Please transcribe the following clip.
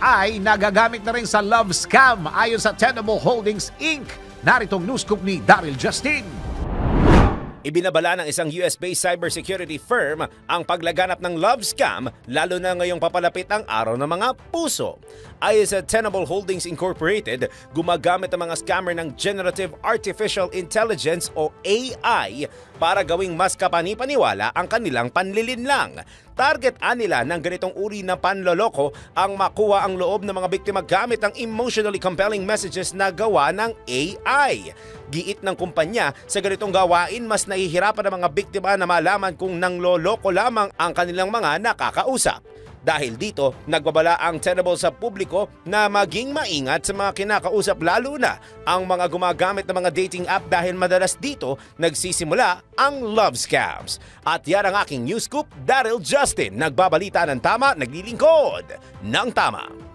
ay nagagamit na rin sa love scam ayon sa Tenable Holdings Inc. Naritong news scoop ni Daryl Justin. Ibinabala ng isang US-based cybersecurity firm ang paglaganap ng love scam lalo na ngayong papalapit ang araw ng mga puso. Ayon sa Tenable Holdings Incorporated, gumagamit ang mga scammer ng Generative Artificial Intelligence o AI para gawing mas kapani-paniwala ang kanilang panlilinlang. Target nila ng ganitong uri ng panloloko ang makuha ang loob ng mga biktima gamit ang emotionally compelling messages na gawa ng AI. Giit ng kumpanya, sa ganitong gawain mas nahihirapan ang mga biktima na malaman kung nangloloko lamang ang kanilang mga nakakausap. Dahil dito, nagbabala ang Tenable sa publiko na maging maingat sa mga kinakausap lalo na ang mga gumagamit ng mga dating app dahil madalas dito nagsisimula ang love scams. At yan ang aking news scoop, Daryl Justin, nagbabalita ng tama, naglilingkod ng tama.